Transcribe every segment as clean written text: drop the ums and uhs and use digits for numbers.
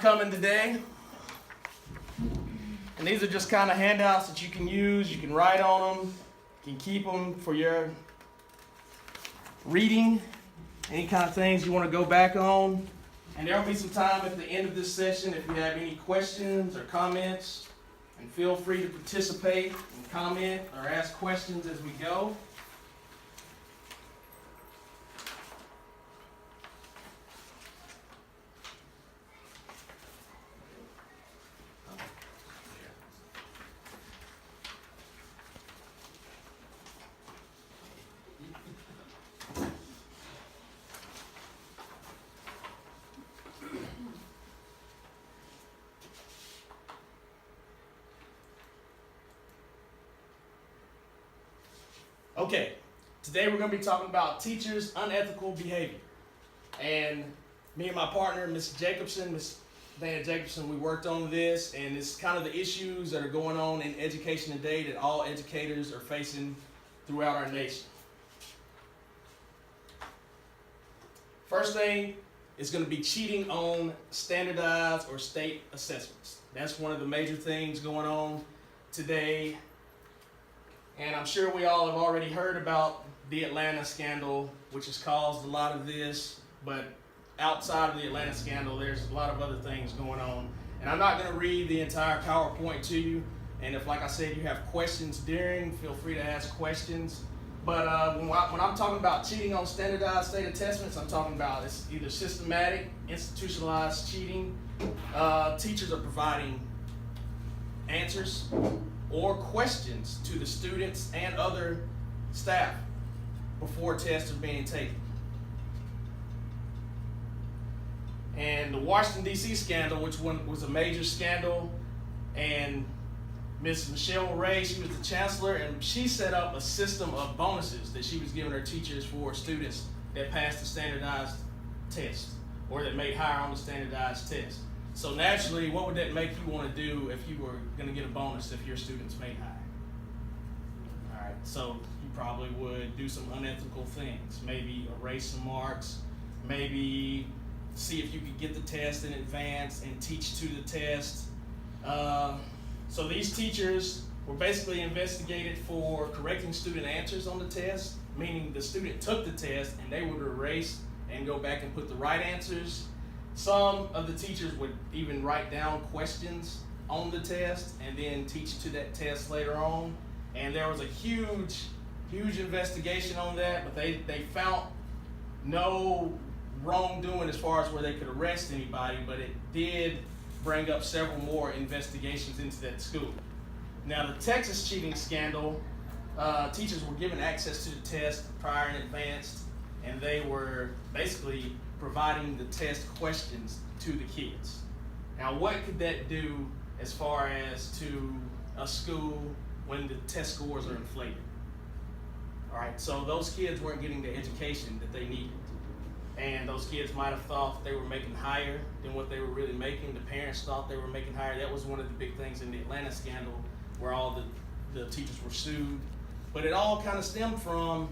coming today. And these are just kind of handouts that you can use. You can write on them. You can keep them for your reading. Any kind of things you want to go back on. And there will be some time at the end of this session if you have any questions or comments. And feel free to participate and comment or ask questions as we go. Okay, today we're going to be talking about teachers' unethical behavior. And me and my partner, Miss Dana Jacobson, we worked on this, and it's kind of the issues that are going on in education today that all educators are facing throughout our nation. First thing is going to be cheating on standardized or state assessments. That's one of the major things going on today. And I'm sure we all have already heard about the Atlanta scandal, which has caused a lot of this. But outside of the Atlanta scandal, there's a lot of other things going on. And I'm not going to read the entire PowerPoint to you. And if, like I said, you have questions during, feel free to ask questions. But when I'm talking about cheating on standardized state assessments, I'm talking about it's either systematic, institutionalized cheating. Teachers are providing answers or questions to the students and other staff before tests are being taken. And the Washington, D.C. scandal, which was a major scandal, and Ms. Michelle Ray, she was the chancellor, and she set up a system of bonuses that she was giving her teachers for students that passed the standardized test or that made higher on the standardized test. So naturally, what would that make you want to do if you were going to get a bonus if your students made high? All right, so you probably would do some unethical things. Maybe erase some marks. Maybe see if you could get the test in advance and teach to the test. So these teachers were basically investigated for correcting student answers on the test, meaning the student took the test and they would erase and go back and put the right answers. Some of the teachers would even write down questions on the test and then teach to that test later on. And there was a huge investigation on that, but they found no wrongdoing as far as where they could arrest anybody, but it did bring up several more investigations into that school. Now, the Texas cheating scandal, teachers were given access to the test prior and advanced, and they were basically providing the test questions to the kids. Now, what could that do as far as to a school when the test scores are inflated? All right, so those kids weren't getting the education that they needed. And those kids might have thought they were making higher than what they were really making. The parents thought they were making higher. That was one of the big things in the Atlanta scandal where all the teachers were sued. But it all kind of stemmed from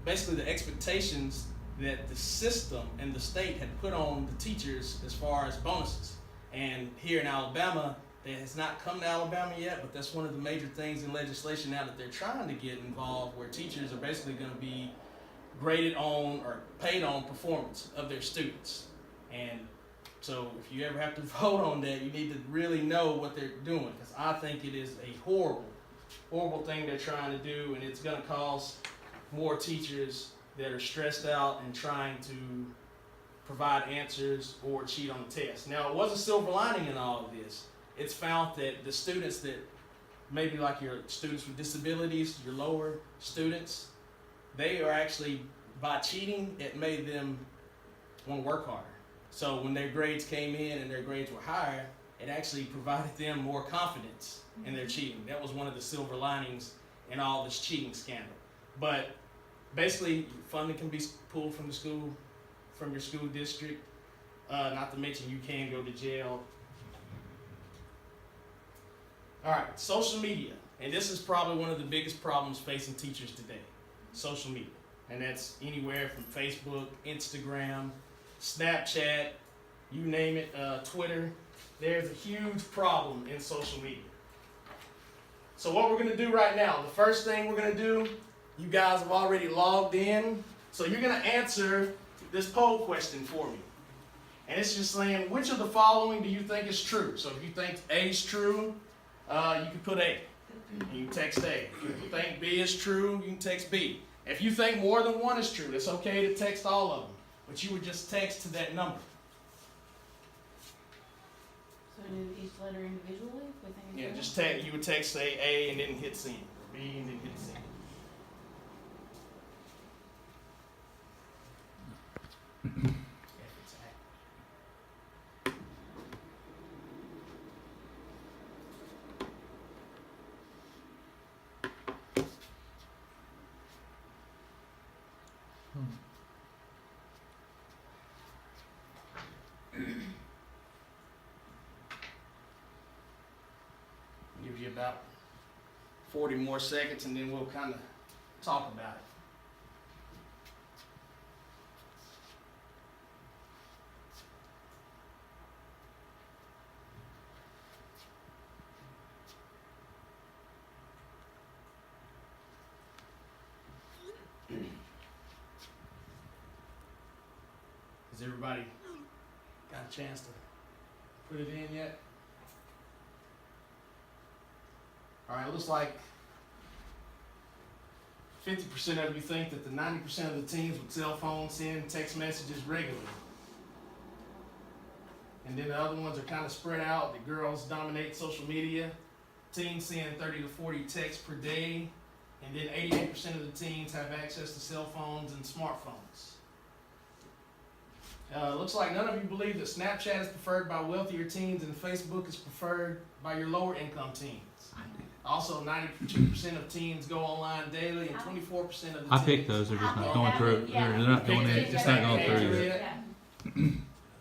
basically the expectations that the system and the state had put on the teachers as far as bonuses. And here in Alabama, that has not come to Alabama yet, but that's one of the major things in legislation now that they're trying to get involved, where teachers are basically going to be graded on or paid on performance of their students. And so if you ever have to vote on that, you need to really know what they're doing, because I think it is a horrible thing they're trying to do, and it's going to cause more teachers that are stressed out and trying to provide answers or cheat on the test. Now, it was a silver lining in all of this. It's found that the students that maybe like your students with disabilities, your lower students, they are actually, by cheating, it made them want to work harder. So when their grades came in and their grades were higher, it actually provided them more confidence in their cheating. That was one of the silver linings in all this cheating scandal. But basically, funding can be pulled from the school, from your school district. Not to mention you can go to jail. All right, social media. And this is probably one of the biggest problems facing teachers today. Social media. And that's anywhere from Facebook, Instagram, Snapchat, you name it, Twitter. There's a huge problem in social media. So what we're going to do right now, the first thing we're going to do, you guys have already logged in, so you're going to answer this poll question for me. And it's just saying, which of the following do you think is true? So if you think A is true, you can put A. You can text A. If you think B is true, you can text B. If you think more than one is true, it's okay to text all of them. But you would just text to that number. So we do each letter individually? If we think it's Yeah, true? just text. You would text say A and then hit send. B and then hit send. Give you about 40 more seconds and then we'll kind of talk about it. Has everybody got a chance to put it in yet? All right, it looks like 50% of you think that the 90% of the teens with cell phones send text messages regularly. And then the other ones are kind of spread out. The girls dominate social media. Teens send 30 to 40 texts per day. And then 88% of the teens have access to cell phones and smartphones. Looks like none of you believe that Snapchat is preferred by wealthier teens and Facebook is preferred by your lower income teens. Also, 92% of teens go online daily and 24% of the teens. I picked those. They're just not going through. They're not going in. It's not going through. Yeah.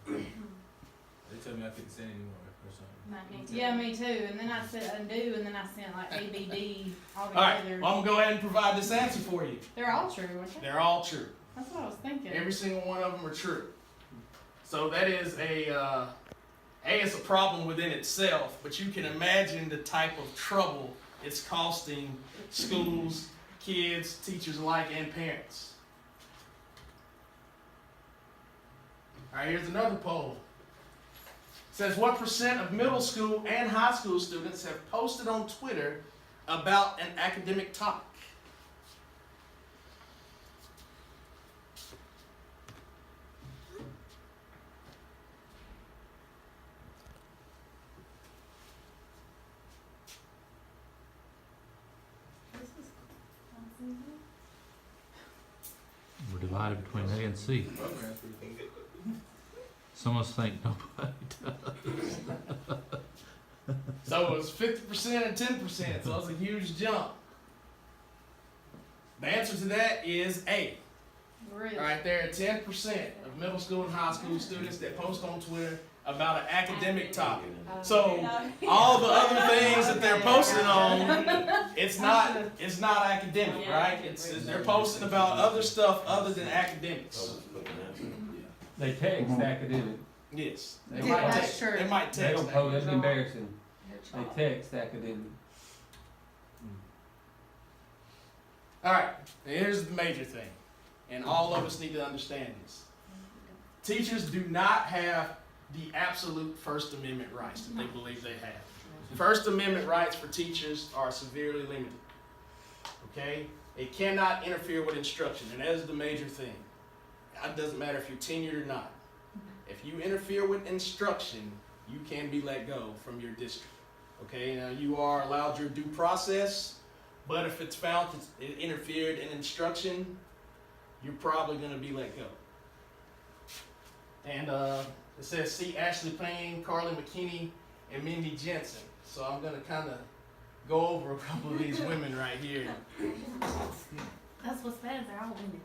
They told me I couldn't send anymore or something. Yeah, me too. And then I said undo, and then I sent like ABD all All right, together. well, I'm gonna go ahead and provide this answer for you. They're all true, weren't they? They're all true. That's what I was thinking. Every single one of them are true. So that is it's a problem within itself, but you can imagine the type of trouble it's costing schools, kids, teachers alike, and parents. All right, here's another poll. It says, what percent of middle school and high school students have posted on Twitter about an academic topic? We're divided between A and C. Program's pretty cool. Some of us think nobody does. So it was 50% and 10%, so it's a huge jump. The answer to that is A. Really? All right, there are 10% of middle school and high school students that post on Twitter about an academic topic. So all the other things that they're posting on, it's not academic, right? They're posting about other stuff other than academics. They text academic. Yes, they Yeah, might that's text. true. They might They text. don't post. That's academic. embarrassing. They text academic. All right, here's the major thing, and all of us need to understand this. Teachers do not have the absolute First Amendment rights that they believe they have. First Amendment rights for teachers are severely limited. Okay? It cannot interfere with instruction, and that is the major thing. It doesn't matter if you're tenured or not. If you interfere with instruction, you can be let go from your district. Okay? Now, you are allowed your due process, but if it's found that it interfered in instruction, you're probably going to be let go. And it says, see Ashley Payne, Carly McKinney, and Mindy Jensen. So I'm going to kind of go over a couple of these women right here. That's what's bad, they're all women.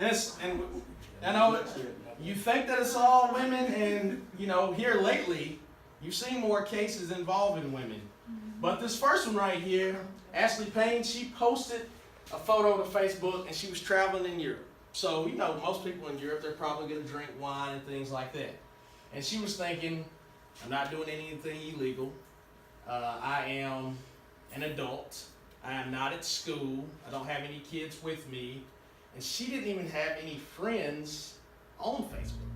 And I know you think that it's all women, and here lately, you've seen more cases involving women. But this first one right here, Ashley Payne, she posted a photo to Facebook, and she was traveling in Europe. So, most people in Europe, they're probably going to drink wine and things like that. And she was thinking, I'm not doing anything illegal. I am an adult. I am not at school. I don't have any kids with me. And she didn't even have any friends on Facebook,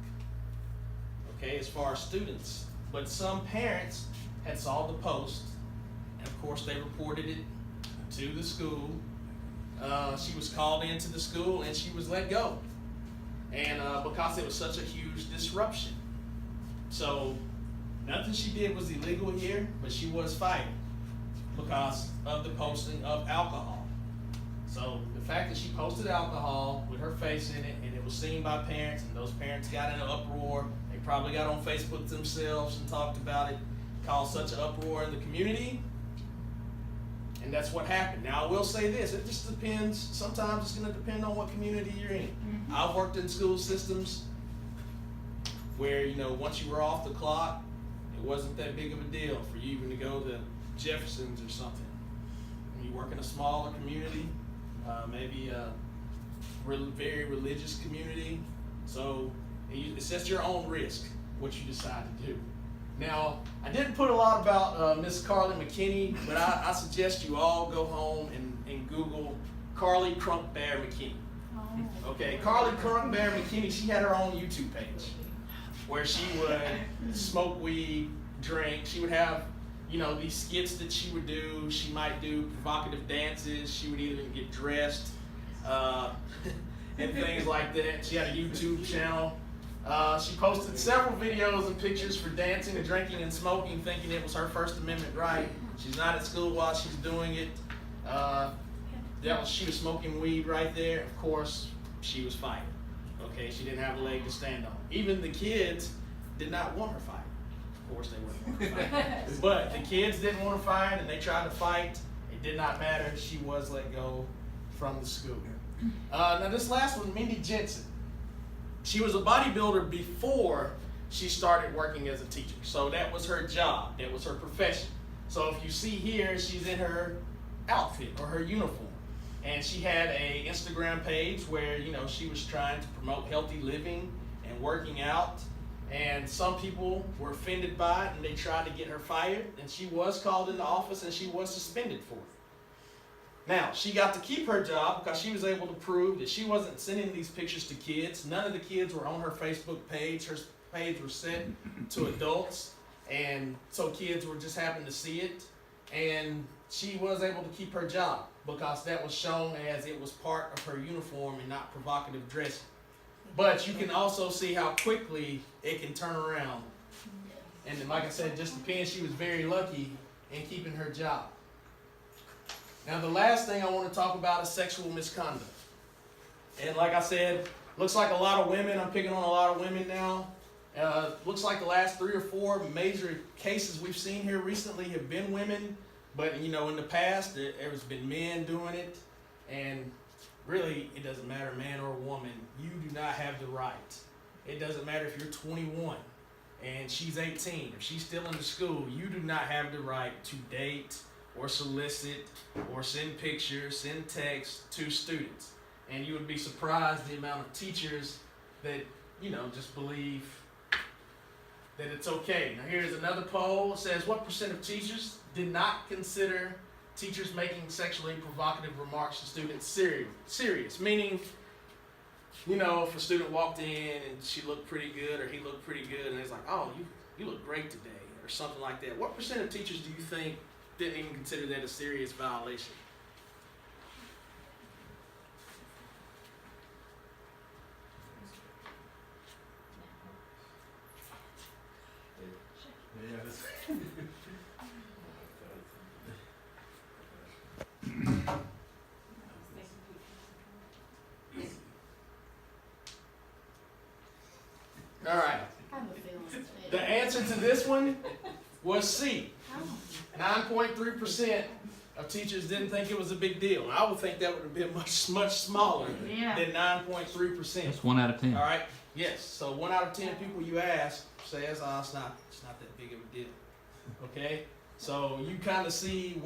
okay, as far as students. But some parents had saw the post, and of course they reported it to the school. She was called into the school and she was let go. And because it was such a huge disruption. So nothing she did was illegal here, but she was fired because of the posting of alcohol. So the fact that she posted alcohol with her face in it, and it was seen by parents, and those parents got in an uproar. They probably got on Facebook themselves and talked about it, caused such an uproar in the community. And that's what happened. Now I will say this, it just depends, sometimes it's gonna depend on what community you're in. I've worked in school systems where, you know, once you were off the clock, it wasn't that big of a deal for you even to go to Jefferson's or something. When you work in a smaller community, maybe a very religious community, so it's just your own risk what you decide to do. Now, I didn't put a lot about Miss Carly McKinney, but I suggest you all go home and Google Carly Crunk Bear McKinney. Okay, Carly Crunk Bear McKinney, she had her own YouTube page where she would smoke weed, drink. She would have, you know, these skits that she would do. She might do provocative dances. She would even get dressed and things like that. She had a YouTube channel. She posted several videos and pictures for dancing and drinking and smoking, thinking it was her First Amendment right. She's not at school while she's doing it. She was smoking weed right there. Of course, she was fired. Okay, she didn't have a leg to stand on. Even the kids did not want her fired. Of course, they wouldn't want her fired. But the kids didn't want her fired, and they tried to fight. It did not matter. She was let go from the school. Now, this last one, Mindy Jensen. She was a bodybuilder before she started working as a teacher. So that was her job. That was her profession. So if you see here, she's in her outfit or her uniform. And she had a Instagram page where, you know, she was trying to promote healthy living and working out. And some people were offended by it and they tried to get her fired. And she was called into office and she was suspended for it. Now, she got to keep her job because she was able to prove that she wasn't sending these pictures to kids. None of the kids were on her Facebook page. Her page was sent to adults. And so kids were just happened to see it. And she was able to keep her job because that was shown as it was part of her uniform and not provocative dressing. But you can also see how quickly it can turn around. And then, like I said, it just depends. She was very lucky in keeping her job. Now, the last thing I want to talk about is sexual misconduct. And like I said, looks like a lot of women, I'm picking on a lot of women now. Looks like the last 3 or 4 major cases we've seen here recently have been women. But, you know, in the past, there's been men doing it. And really, it doesn't matter, man or woman. You do not have the right. It doesn't matter if you're 21 and she's 18. If she's still in the school, you do not have the right to date or solicit or send pictures, send texts to students. And you would be surprised the amount of teachers that, you know, just believe that it's okay. Now here's another poll. It says, what % of teachers did not consider teachers making sexually provocative remarks to students serious? Meaning, you know, if a student walked in and she looked pretty good or he looked pretty good and it's like, oh, you look great today or something like that. What % of teachers do you think didn't even consider that a serious violation? All right. The answer to this one was C. 9.3% of teachers didn't think it was a big deal. I would think that would have been much smaller than 9.3%. That's 1 out of 10. All right. Yes. So 1 out of 10 people you ask says, "Oh, it's not that big of a deal." Okay. So you kind of see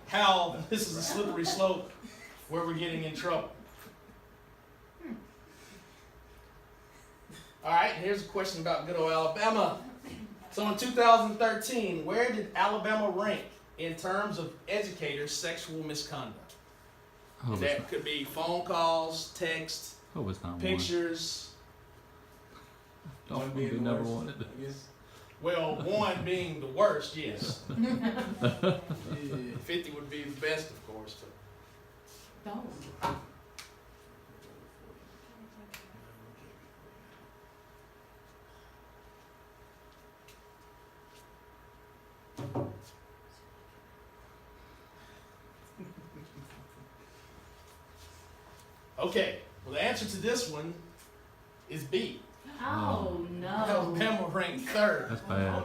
how this is a slippery slope where we're getting in trouble. All right, here's a question about good old Alabama. So in 2013, where did Alabama rank in terms of educators' sexual misconduct? Hope it's That not, could be phone calls, text, hope it's not one. pictures. Don't One want to be being the number worst, one. I guess. Well, 1 being the worst, yes. Yeah. 50 would be the best, of course. But Don't. okay, well, the answer to this one is B. Oh, no. Alabama ranked 3rd That's bad.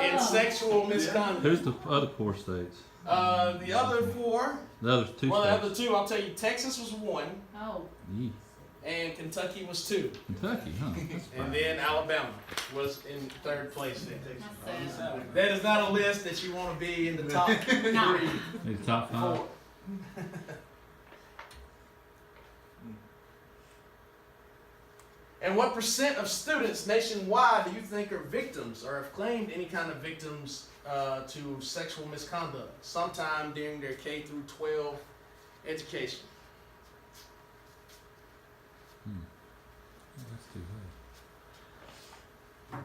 in Oh. sexual misconduct. Who's the other 4 states? The other 4, The other 2 well, the states. other 2, I'll tell you, Texas was 1 Oh, Yee. and Kentucky was 2. Kentucky, huh? That's And bad. then Alabama was in 3rd place there. that's sad. That is not a list that you want to be in the top 3. No. Maybe top 5. 4. And what percent of students nationwide do you think are victims or have claimed any kind of victims to sexual misconduct sometime during their K through 12 education? That's too high.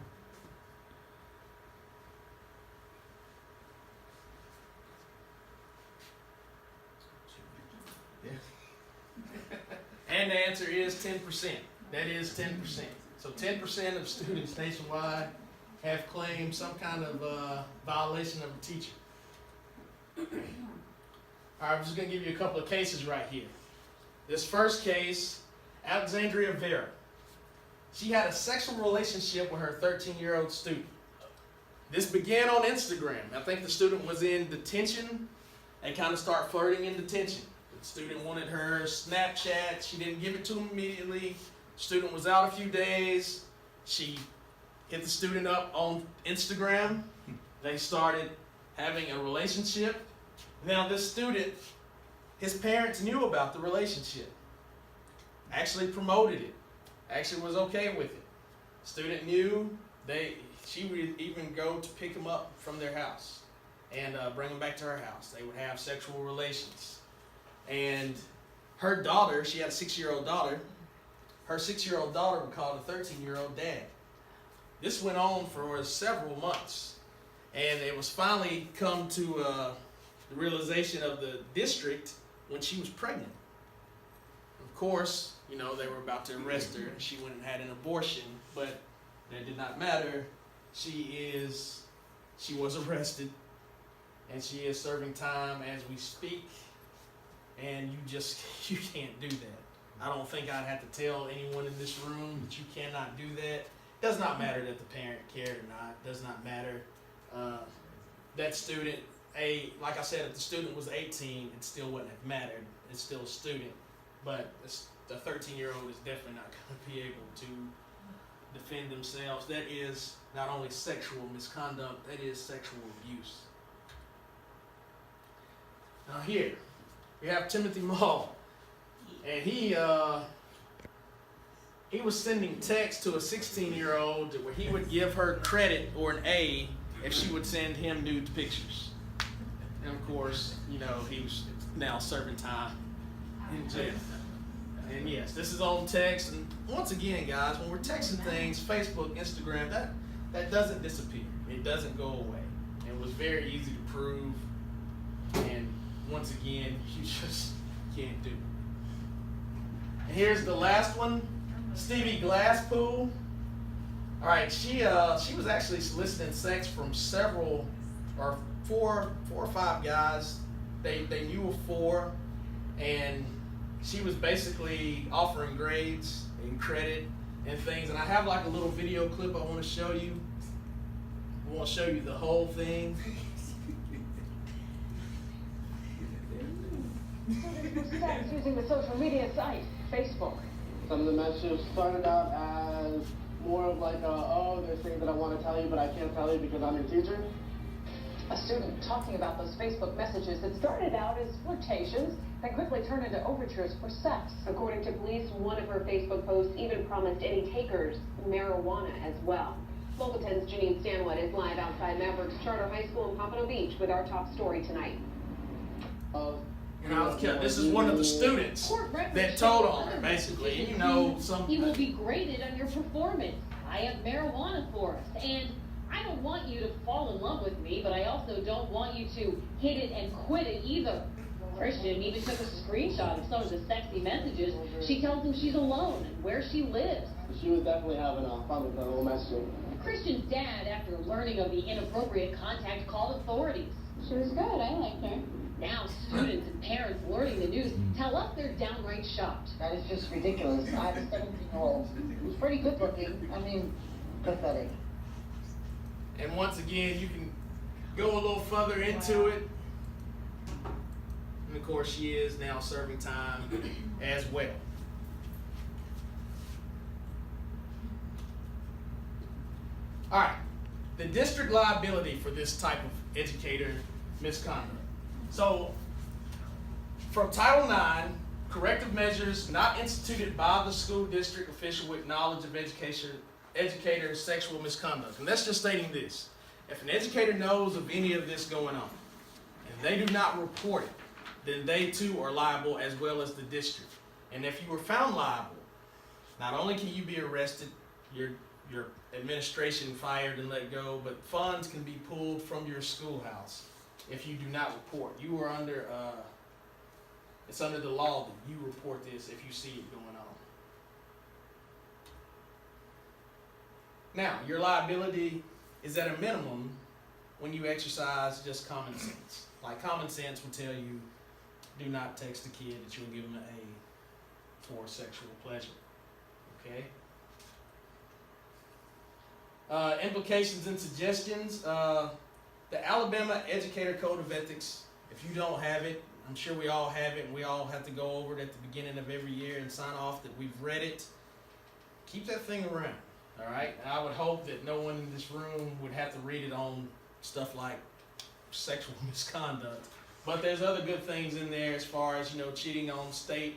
And the answer is 10%. That is 10%. So 10% of students nationwide have claimed some kind of violation of a teacher. All right, I'm just going to give you a couple of cases right here. This first case, Alexandria Vera. She had a sexual relationship with her 13-year-old student. This began on Instagram. I think the student was in detention. They kind of start flirting in detention. The student wanted her Snapchat. She didn't give it to him immediately. Student was out a few days. She hit the student up on Instagram. They started having a relationship. Now this student, his parents knew about the relationship. Actually promoted it. Actually was okay with it. Student knew. She would even go to pick him up from their house and bring him back to her house. They would have sexual relations. And her daughter, she had a 6-year-old daughter. Her 6-year-old daughter would call the 13-year-old dad. This went on for several months. And it was finally come to the realization of the district when she was pregnant. Of course, you know, they were about to arrest her and she went and had an abortion, but that did not matter. She was arrested and she is serving time as we speak. And you can't do that. I don't think I'd have to tell anyone in this room that you cannot do that. Does not matter that the parent cared or not. Does not matter. That student, like I said, if the student was 18, it still wouldn't have mattered. It's still a student. But the 13-year-old is definitely not going to be able to defend themselves. That is not only sexual misconduct, that is sexual abuse. Now here, we have Timothy Mall. And he was sending texts to a 16-year-old where he would give her credit or an A if she would send him nude pictures. And of course, you know, he was now serving time in jail. And yes, this is on text. And once again, guys, when we're texting things, Facebook, Instagram, that doesn't disappear. It doesn't go away. It was very easy to prove. And once again, you just can't do it. And here's the last one, Stevie Glasspool. All right, she was actually soliciting sex from four or five guys. They knew of 4, and she was basically offering grades and credit and things. And I have like a little video clip I want to show you. I want to show you the whole thing. Sex using the social media site, Facebook. Some of the messages started out as more of like, oh, there's things that I want to tell you, but I can't tell you because I'm your teacher. A student talking about those Facebook messages that started out as flirtations and quickly turned into overtures for sex. According to police, one of her Facebook posts even promised any takers marijuana as well. Local 10's Janine Stanwood is live outside Mavericks Charter High School in Pompano Beach with our top story tonight. And I was this is one of the students that told on her, basically. You know, You will be graded on your performance. I have marijuana for us, and I don't want you to fall in love with me, but I also don't want you to hit it and quit it either. Christian even took a screenshot of some of the sexy messages. She tells him she's alone and where she lives. She was definitely having fun with the little messaging. Christian's dad, after learning of the inappropriate contact, called authorities. She was good, I liked her. Now students and parents learning the news tell us they're downright shocked. That is just ridiculous. I have a 17-year-old who's pretty good looking. I mean, pathetic. And once again, you can go a little further into it. And of course, she is now serving time as well. All right, the district liability for this type of educator misconduct. So, from Title IX, corrective measures not instituted by the school district official with knowledge of educator's sexual misconduct. And that's just stating this. If an educator knows of any of this going on, and they do not report it, then they too are liable as well as the district. And if you were found liable, not only can you be arrested, your administration fired and let go, but funds can be pulled from your schoolhouse if you do not report. You are under, it's under the law that you report this if you see it going on. Now, your liability is at a minimum when you exercise just common sense. Like common sense would tell you, do not text a kid that you'll give them an A for sexual pleasure, okay? Implications and suggestions. The Alabama Educator Code of Ethics, if you don't have it, I'm sure we all have it, and we all have to go over it at the beginning of every year and sign off that we've read it. Keep that thing around, all right? And I would hope that no one in this room would have to read it on stuff like sexual misconduct. But there's other good things in there as far as, you know, cheating on state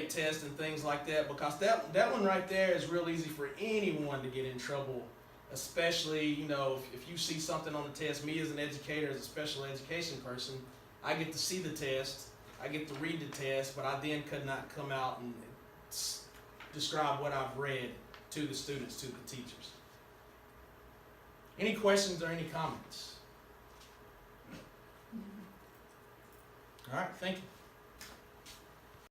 tests and things like that, because that one right there is real easy for anyone to get in trouble. Especially, you know, if you see something on the test, me as an educator, as a special education person, I get to see the test, I get to read the test, but I then could not come out and describe what I've read to the students, to the teachers. Any questions or any comments? All right, thank you.